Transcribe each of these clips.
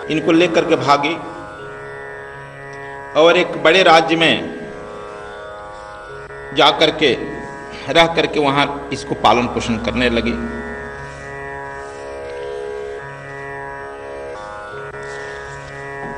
इनको लेकर के भागी और एक बड़े राज्य में जाकर के रह करके वहां इसको पालन पोषण करने लगी।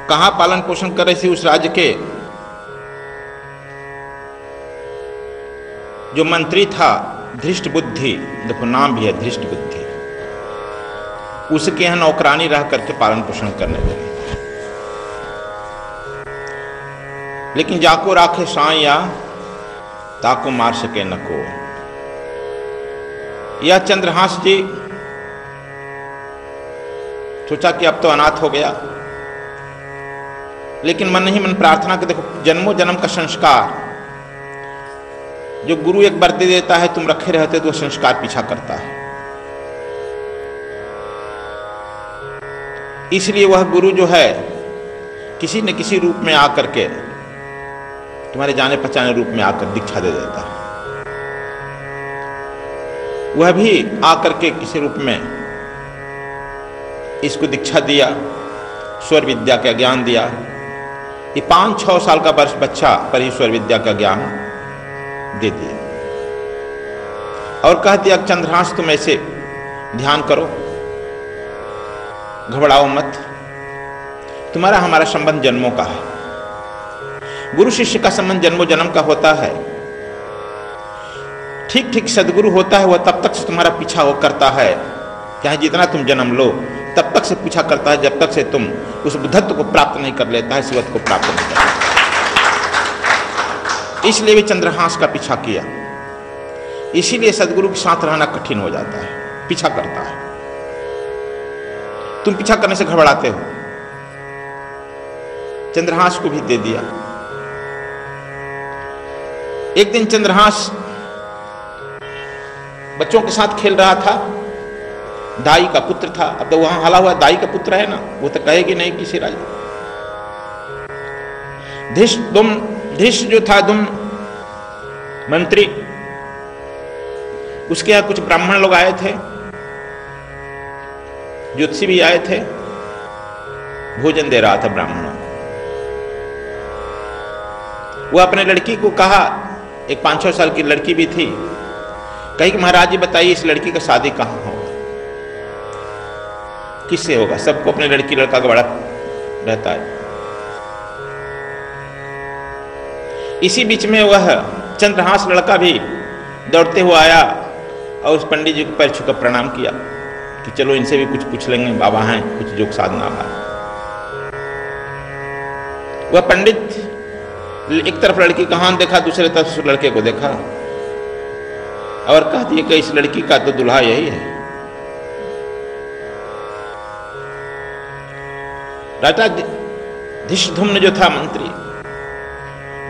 कहां पालन पोषण कर रही थी? उस राज्य के जो मंत्री था धृष्ट बुद्धि, देखो नाम भी है धृष्ट बुद्धि, उसके यहाँ नौकरानी रह करके पालन पोषण करने लगे। लेकिन जाको राखे साया ताको मार सके न को। यह चंद्रहास जी सोचा कि अब तो अनाथ हो गया, लेकिन मन ही मन प्रार्थना कि देखो जन्मों जन्म का संस्कार जो गुरु एक बार दे देता है, तुम रखे रहते तो संस्कार पीछा करता है। इसलिए वह गुरु जो है किसी न किसी रूप में आकर के, तुम्हारे जाने पहचाने रूप में आकर दीक्षा दे देता है। वह भी आकर के किसी रूप में इसको दीक्षा दिया, स्वर विद्या का ज्ञान दिया। ये 5-6 साल का वर्ष बच्चा पर ईश्वर विद्या का ज्ञान दे दिया और कह दिया चंद्रहास तुम ऐसे ध्यान करो, घबराओ मत, तुम्हारा हमारा संबंध जन्मों का है। गुरु शिष्य का संबंध जन्मों जन्म का होता है। ठीक ठीक सदगुरु होता है, वह तब तक से तुम्हारा पीछा वो करता है, चाहे जितना तुम जन्म लो तब तक से पीछा करता है, जब तक से तुम उस बुद्धत्व को प्राप्त नहीं कर लेता है, शिवत्व को प्राप्त नहीं कर लेता। इसलिए भी चंद्रहास का पीछा किया। इसीलिए सदगुरु के साथ रहना कठिन हो जाता है, पीछा करता है। तुम पीछा करने से घबराते हो। चंद्रहास को भी दे दिया। एक दिन चंद्रहास बच्चों के साथ खेल रहा था, दाई का पुत्र था। अब तो वहां हाला हुआ दाई का पुत्र है ना, वो तो कहेगी नहीं किसी राजा। धृष्ट जो था दुम मंत्री, उसके यहां कुछ ब्राह्मण लोग आए थे, ज्योतिषी भी आए थे, भोजन दे रहा था ब्राह्मणों को। वो अपने लड़की को कहा, एक 5-6 साल की लड़की भी थी, कही कि महाराज जी बताइए इस लड़की का शादी कहां होगा, किससे होगा? सबको अपने लड़की लड़का का बड़ा रहता है। इसी बीच में वह चंद्रहास लड़का भी दौड़ते हुए आया और उस पंडित जी को पैर छूकर प्रणाम किया कि चलो इनसे भी कुछ पूछ लेंगे, बाबा हैं, कुछ जोग साधना है। वह पंडित एक तरफ लड़की का हाथ देखा, दूसरे तरफ उस लड़के को देखा और कह दिया कि इस लड़की का तो दुल्हा यही है। राजा धृष्टद्युम्न जो था मंत्री,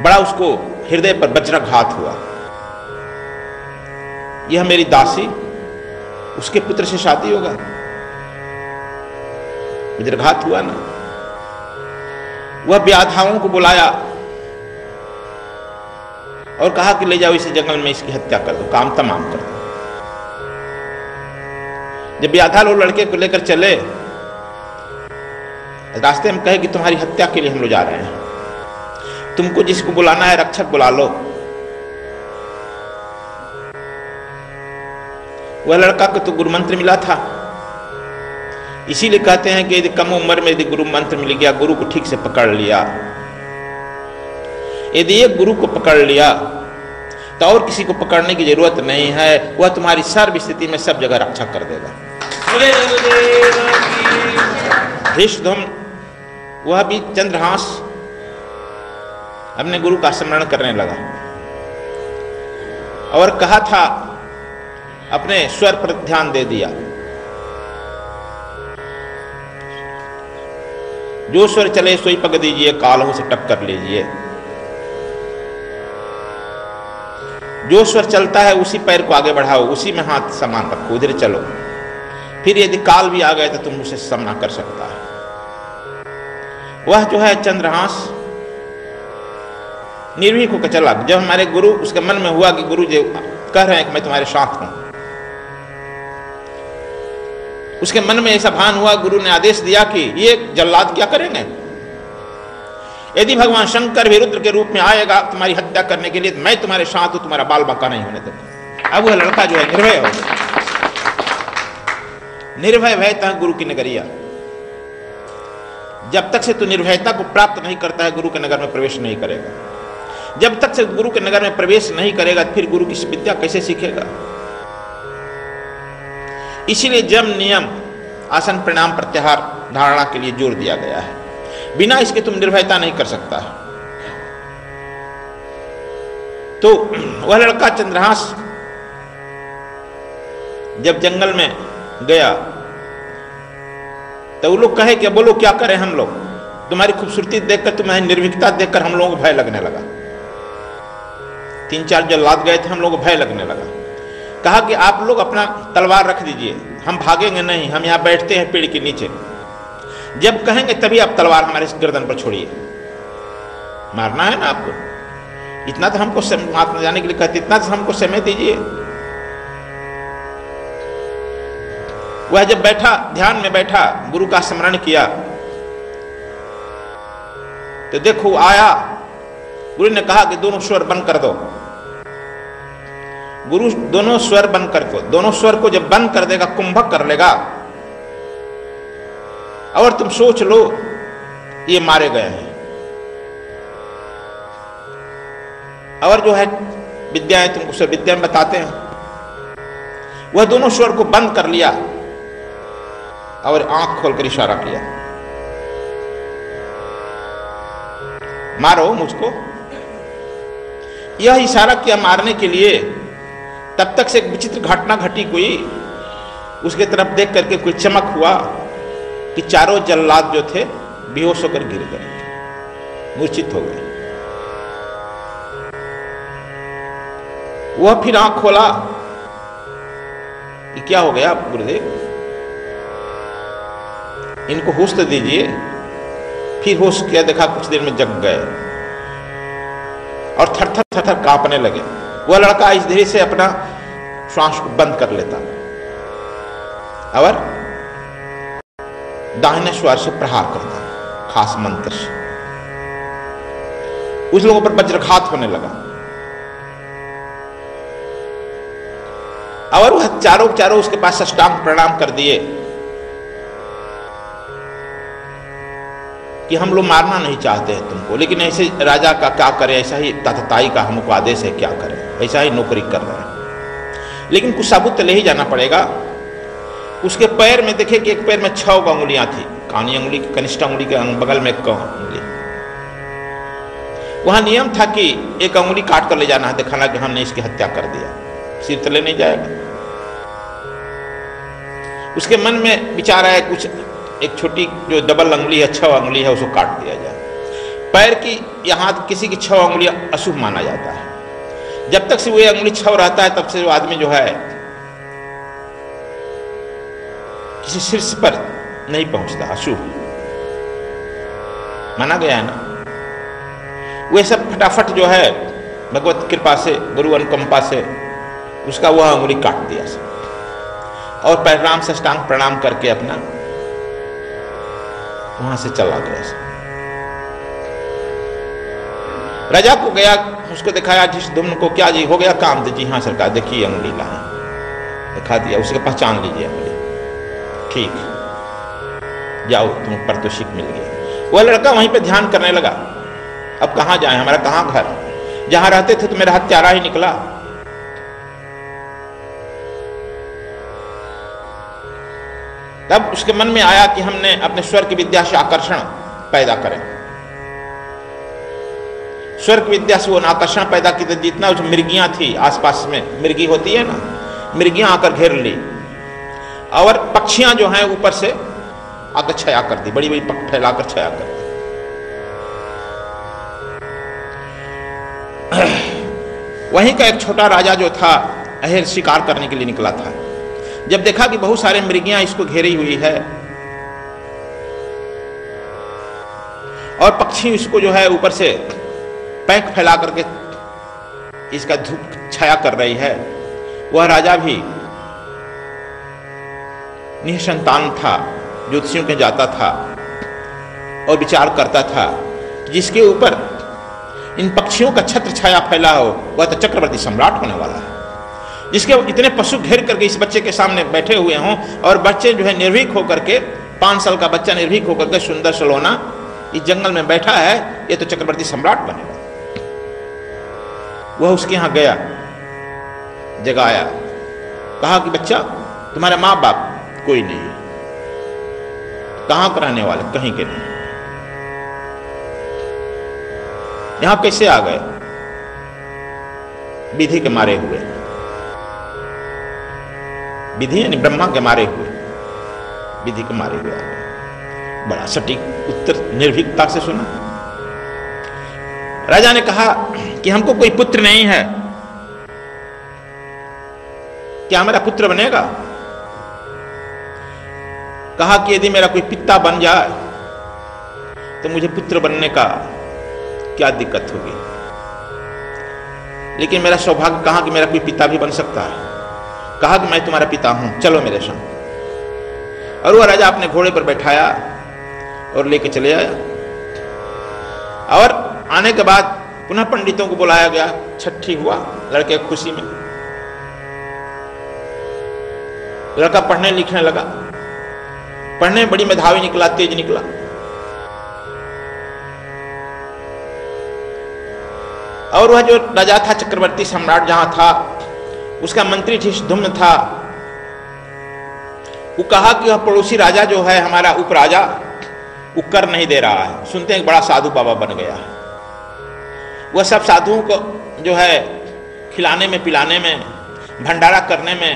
बड़ा उसको हृदय पर वज्राघात हुआ। यह मेरी दासी, उसके पुत्र से शादी होगा? वज्राघात हुआ ना। वह व्याधाओं को बुलाया और कहा कि ले जाओ इसे जंगल में, इसकी हत्या कर दो, काम तमाम कर दो। जब व्याधा लोग लड़के को लेकर चले, रास्ते में कहे कि तुम्हारी हत्या के लिए हम लोग जा रहे हैं, तुमको जिसको बुलाना है रक्षक बुला लो। वह लड़का को तो गुरु मंत्र मिला था, इसीलिए कहते हैं कि यदि कम उम्र में यदि गुरु मंत्र मिल गया, गुरु को ठीक से पकड़ लिया, यदि एक गुरु को पकड़ लिया तो और किसी को पकड़ने की जरूरत नहीं है, वह तुम्हारी सर्व स्थिति में सब जगह रक्षा कर देगा। धृष्टद्युम्न वह भी चंद्रहास अपने गुरु का स्मरण करने लगा और कहा था, अपने स्वर पर ध्यान दे दिया। जो स्वर चले सोई पग दीजिए, कालों से टक्कर लीजिए। जो स्वर चलता है उसी पैर को आगे बढ़ाओ, उसी में हाथ समान रखो, उधर चलो। फिर यदि काल भी आ गए तो तुम उसे सामना कर सकता है। वह जो है चंद्रहास निर्भीक होकर चला। जब हमारे गुरु, उसके मन में हुआ कि गुरु जी कह रहे हैं कि मैं तुम्हारे साथ हूं, उसके मन में ऐसा भान हुआ, गुरु ने आदेश दिया कि ये जल्लाद क्या करेंगे, यदि भगवान शंकर भी रुद्र के रूप में आएगा तुम्हारी हत्या करने के लिए, मैं तुम्हारे साथ हूं, तुम्हारा बाल बाका नहीं होने दूंगा। अब वह लड़का जो है निर्भय हो, निर्भय भयता गुरु की नगरिया। जब तक से तू निर्भयता को प्राप्त नहीं करता है, गुरु के नगर में प्रवेश नहीं करेगा। जब तक से गुरु के नगर में प्रवेश नहीं करेगा, फिर गुरु की विद्या कैसे सीखेगा। इसीलिए जम, नियम, आसन, प्रणाम, प्रत्याहार धारणा के लिए जोर दिया गया है। बिना इसके तुम निर्भयता नहीं कर सकता। तो वह लड़का चंद्रहास जब जंगल में गया तो वो लोग कहे कि बोलो क्या करें हम लोग, तुम्हारी खूबसूरती देखकर, तुम्हारी निर्भीकता देखकर हम लोगों को भय लगने लगा। 3-4 जल्लाद गए थे, हम लोगों को भय लगने लगा। कहा कि आप लोग अपना तलवार रख दीजिए, हम भागेंगे नहीं, हम यहां बैठते हैं पेड़ के नीचे, जब कहेंगे तभी आप तलवार हमारे गर्दन पर छोड़िए। मारना है ना आपको, इतना तो हमको मारने जाने के लिए कहते, इतना तो हमको समय दीजिए। वह जब बैठा, ध्यान में बैठा, गुरु का स्मरण किया, तो देखो आया, गुरु ने कहा कि दोनों स्वर बंद कर दो। गुरु दोनों स्वर बंद करके, दोनों स्वर को जब बंद कर देगा, कुंभक कर लेगा, और तुम सोच लो ये मारे गए हैं। और जो है विद्याएं तुमको सब विद्या में बताते हैं, वह दोनों स्वर को बंद कर लिया और आंख खोलकर इशारा किया, मारो मुझको। यह इशारा किया मारने के लिए। तब तक से एक विचित्र घटना घटी, कोई उसके तरफ देख करके कोई चमक हुआ कि चारों जल्लाद जो थे बेहोश होकर गिर गए, मूर्छित हो गए। वह फिर आंख खोला कि क्या हो गया गुरुदेव, इनको होश तो दीजिए। फिर होश किया, देखा कुछ देर में जग गए और थर थर थर कांपने लगे। वह लड़का इस धीरे से अपना श्वास को बंद कर लेता और दाहिने स्वर से प्रहार करता, खास मंत्र से। उस लोगों पर वज्रघात होने लगा और वह चारों उसके पास साष्टांग प्रणाम कर दिए कि हम लोग मारना नहीं चाहते हैं तुमको, लेकिन ऐसे राजा का क्या करें, ऐसा ही तथताई का हमको आदेश है, क्या करें, ऐसा ही नौकरी कर रहे हैं, लेकिन कुछ साबुत ले ही जाना पड़ेगा। उसके पैर में देखे कि एक पैर में 6 अंगुलियां थी, कानी अंगुली, कनिष्ठ अंगुली के बगल में 1 अंगुली। वहां नियम था कि 1 अंगुली काट कर ले जाना है, दिखाना कि हमने इसकी हत्या कर दिया, सिर तले नहीं जाएगा। उसके मन में विचार आया, कुछ एक छोटी जो डबल अंगुली है, 6 अंगुली है, उसको काट दिया जाए। पैर की यहां किसी की 6 अंगुलियां अशुभ माना जाता है। जब तक से वो अंगुली 6 रहता है, तब से वो आदमी जो है किसी शीर्ष पर नहीं पहुंचता, अशुभ माना गया है ना। वे सब फटाफट जो है भगवत कृपा से, गुरु अनुकंपा से उसका वह अंगुली काट दिया और पैराम साष्टांग प्रणाम करके अपना वहां से चला गया। राजा को गया, उसको दिखाया जिस धुम्न को, क्या जी हो गया काम? जी हाँ सरकार, देखिए अंगुली लाए, दिखा दिया, उसके पहचान लीजिए अंगुली, ठीक, जाओ तुम पारितोषिक मिल गया। वह लड़का वहीं पे ध्यान करने लगा, अब कहां जाए, हमारा कहां घर, जहां रहते थे तो मेरा हत्यारा ही निकला। तब उसके मन में आया कि हमने अपने स्वर की विद्या से आकर्षण पैदा करें। स्वर की विद्या से वो आकर्षण पैदा की, तो जितना उस मिर्गियां थी आसपास में, मिर्गी होती है ना, मिर्गियां आकर घेर ली और पक्षियां जो हैं ऊपर से आकर छाया कर दी, बड़ी बड़ी पख फैलाकर छाया कर दी। वहीं का एक छोटा राजा जो था, अहेर शिकार करने के लिए निकला था। जब देखा कि बहुत सारे मृगियां इसको घेरी हुई है और पक्षी इसको जो है ऊपर से पैंख फैला करके इसका धूप छाया कर रही है, वह राजा भी निसंतान था, ज्योतिषियों के जाता था और विचार करता था जिसके ऊपर इन पक्षियों का छत्र छाया फैला हो वह तो चक्रवर्ती सम्राट होने वाला है। जिसके इतने पशु घेर करके इस बच्चे के सामने बैठे हुए हों और बच्चे जो है निर्भीक होकर के, 5 साल का बच्चा निर्भीक होकर के सुंदर सलोना इस जंगल में बैठा है, ये तो चक्रवर्ती सम्राट बनेगा। वह उसके यहां गया, जगाया, कहा कि बच्चा तुम्हारे माँ बाप कोई नहीं है, कहां के रहने वाले? कहीं के नहीं। यहां कैसे आ गए? विधि के मारे हुए, विधि यानी ब्रह्मा के मारे हुए, विधि के मारे हुए आ गए। बड़ा सटीक उत्तर निर्भीकता से सुना। राजा ने कहा कि हमको कोई पुत्र नहीं है, क्या मेरा पुत्र बनेगा? कहा कि यदि मेरा कोई पिता बन जाए तो मुझे पुत्र बनने का क्या दिक्कत होगी, लेकिन मेरा सौभाग्य कहा कि मेरा कोई पिता भी बन सकता है। कहा कि मैं तुम्हारा पिता हूं, चलो मेरे संग। और वह राजा अपने घोड़े पर बैठाया और लेके चले आया। और आने के बाद पुनः पंडितों को बुलाया गया, छठी हुआ लड़के की खुशी में। लड़का पढ़ने लिखने लगा, पढ़ने में बड़ी मेधावी निकला, तेज निकला। और वह जो राजा था, चक्रवर्ती सम्राट जहां था, उसका मंत्री धृष्टद्युम्न था। वो कहा कि वह पड़ोसी राजा जो है हमारा उपराजा, वो कर नहीं दे रहा है। सुनते हैं बड़ा साधु बाबा बन गया है। वह सब साधुओं को जो है खिलाने में, पिलाने में, भंडारा करने में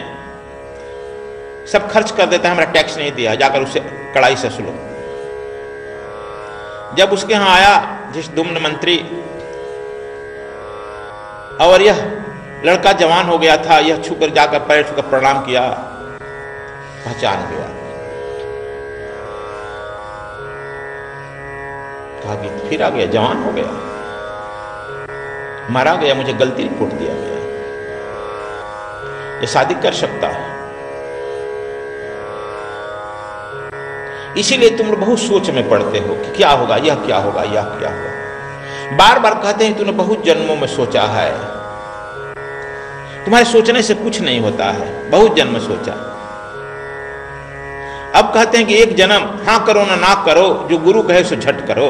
सब खर्च कर देता है, हमारा टैक्स नहीं दिया, जाकर उसे कड़ाई से सुनो। जब उसके यहां आया धृष्टद्युम्न मंत्री, और यह लड़का जवान हो गया था, यह छूकर जाकर पैर छूकर प्रणाम किया, पहचान गया। कहा कि फिर आ गया, जवान हो गया, मारा गया, मुझे गलती रिपोर्ट दिया गया, ये शादी कर सकता है। इसीलिए तुम लोग बहुत सोच में पड़ते हो कि क्या होगा, यह क्या होगा, यह क्या होगा। बार बार कहते हैं तूने बहुत जन्मों में सोचा है, तुम्हारे सोचने से कुछ नहीं होता है, बहुत जन्म सोचा। अब कहते हैं कि एक जन्म, हां करो ना करो, जो गुरु कहे सो झट करो।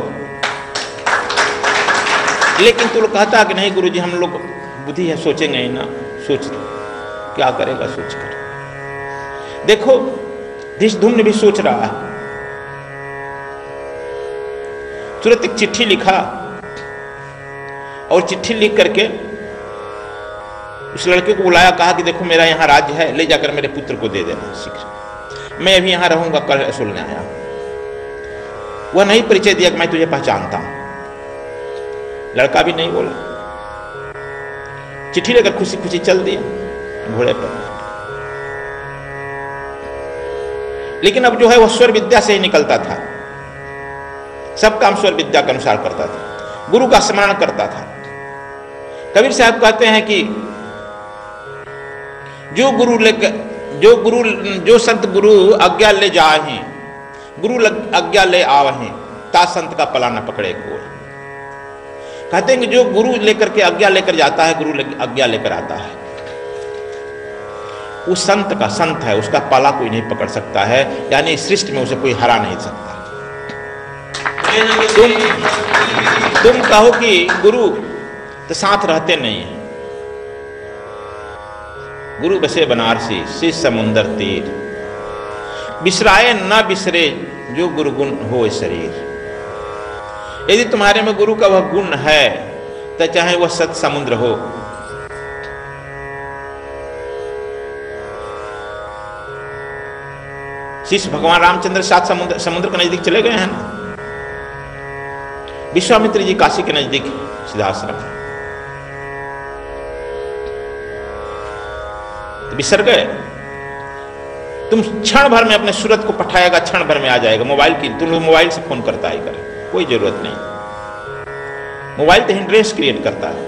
लेकिन तू लोग कहता कि नहीं गुरु जी, हम लोग बुद्धि है, सोचेंगे ही ना। सोच क्या करेगा सोच कर। देखो धृष्टद्युम्न भी सोच रहा है। तुरंत एक चिट्ठी लिखा और चिट्ठी लिख करके उस लड़के को बुलाया, कहा कि देखो मेरा यहाँ राज्य है, ले जाकर मेरे पुत्र को दे देना शीघ्र, मैं अभी यहाँ रहूंगा, कल सुनने आया। वह नहीं परिचय दिया कि मैं तुझे पहचानता हूं। लड़का भी नहीं बोला, चिट्ठी लेकर खुशी खुशी चल दिया घोड़े पर। लेकिन अब जो है वह स्वर विद्या से ही निकलता था, सब काम स्वर विद्या के अनुसार करता था, गुरु का स्मरण करता था। कबीर साहब कहते हैं कि जो संत गुरु आज्ञा ले जाहि, गुरु आज्ञा ले आवहि, ता संत का पला न पकड़े कोई। कहते हैं कि जो गुरु लेकर के आज्ञा लेकर जाता है, गुरु आज्ञा लेकर आता है, उस संत का संत है, उसका पाला कोई नहीं पकड़ सकता है, यानी सृष्टि में उसे कोई हरा नहीं सकता। तुम कहो कि गुरु तो साथ रहते नहीं है। गुरु बसे बनारसी, शिष्य समुंदर तीर, बिसराए न बिसरे जो गुरु गुण हो शरीर। यदि तुम्हारे में गुरु का वह गुण है तो चाहे वह सत समुद्र हो, शिष्य भगवान रामचंद्र सात समुद्र के नजदीक चले गए हैं ना। विश्वामित्र जी काशी के नजदीक सिद्धाश्रम, तो बिसर गए। तुम क्षण भर में अपने सूरत को पठाएगा, क्षण भर में आ जाएगा। मोबाइल की तुम लोग मोबाइल से फोन करता ही करें, कोई जरूरत नहीं। मोबाइल तो हिंड्रेस क्रिएट करता है।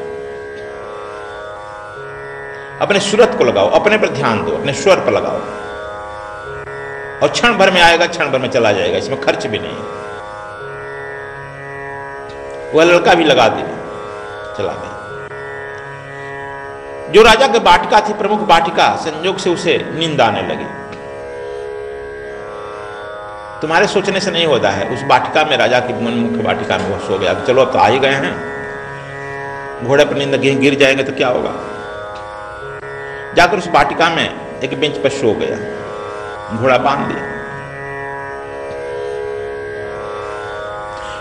अपने सूरत को लगाओ, अपने पर ध्यान दो, अपने स्वर पर लगाओ। और क्षण भर में आएगा, क्षण भर में चला जाएगा, इसमें खर्च भी नहीं। वह लड़का भी लगा दिया, चला गया। जो राजा की वाटिका थी, प्रमुख वाटिका, संयोग से उसे नींद आने लगी। तुम्हारे सोचने से नहीं होता है, उस वाटिका में, राजा की मुख्य वाटिका में वो सो गया। चलो अब तो आ ही गए हैं, घोड़े पर नींद गिर जाएंगे तो क्या होगा। जाकर उस वाटिका में एक बेंच पर सो गया, घोड़ा बांध दिया।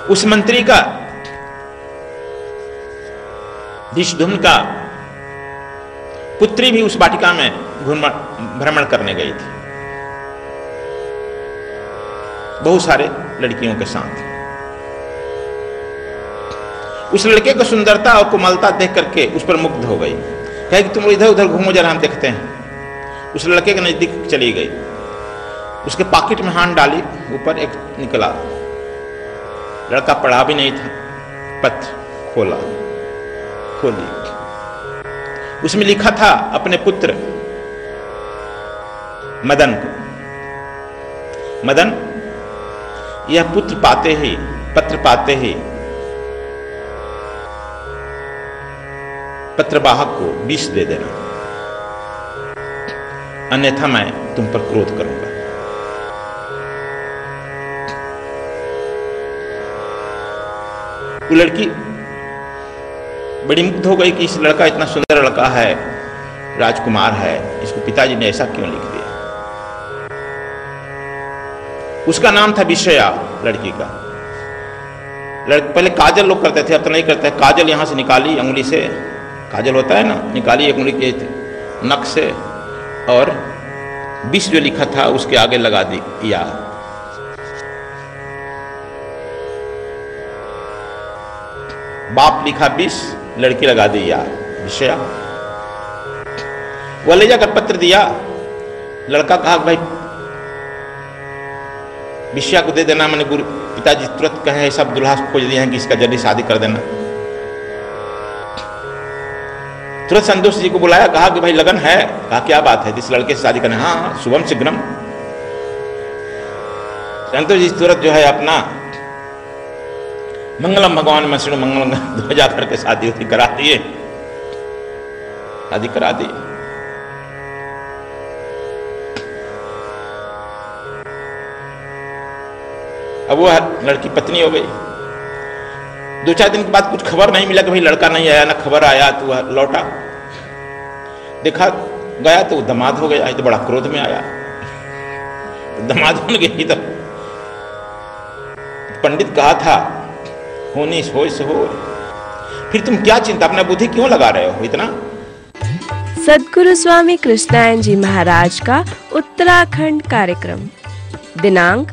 उस मंत्री का, धृष्टद्युम्न का पुत्री भी उस वाटिका में भ्रमण करने गई थी, बहुत सारे लड़कियों के साथ। उस लड़के की सुंदरता और कोमलता देख करके उस पर मुग्ध हो गई। कहे कि तुम इधर उधर घूमो, जरा हम देखते हैं। उस लड़के के नजदीक चली गई, उसके पॉकेट में हाथ डाली, ऊपर एक निकला, लड़का पढ़ा भी नहीं था, पत्र खोली, उसमें लिखा था अपने पुत्र मदन को। मदन, यह पत्र पाते ही पत्रवाहक को विष दे देना, अन्यथा मैं तुम पर क्रोध करूंगा। वो लड़की बड़ी मुग्ध हो गई कि इस लड़का इतना सुंदर लड़का है, राजकुमार है, इसको पिताजी ने ऐसा क्यों लिख दिया। उसका नाम था विषया, लड़की का। पहले काजल लोग करते थे, अब तो नहीं करते। काजल यहां से निकाली, अंगुली से काजल होता है ना, निकाली एक उंगली के नख से, और विष जो लिखा था उसके आगे लगा दिया। बाप लिखा विष, लड़की लगा दी या विषया। वह ले जाकर पत्र दिया, लड़का कहा भाई विषया को दे देना, मैंने गुरु पिताजी तुरंत कहे, सब दुल्हा खोज दिए हैं कि इसका जल्दी शादी कर देना। तुरंत संतोष जी को बुलाया, कहा कि भाई लगन है। कहा क्या बात है, इस लड़के से शादी करना। हाँ, शुभम शीघ्रम। संतोष जी तुरंत जो है अपना मंगलम भगवान में श्री मंगलम ध्वजा करके शादी करा दिए, शादी करा दी। अब वो लड़की पत्नी हो गई। 2-4 दिन के बाद कुछ खबर नहीं मिला कि भाई लड़का नहीं आया, ना खबर आया, तो वह लौटा, देखा गया तो दामाद हो गया। तो बड़ा क्रोध में आया, दामाद बन गई। तो पंडित कहा था होनी होय से हो, फिर तुम क्या चिंता, अपना बुद्धि क्यों लगा रहे हो इतना। सद्गुरु स्वामी कृष्णायन जी महाराज का उत्तराखंड कार्यक्रम, दिनांक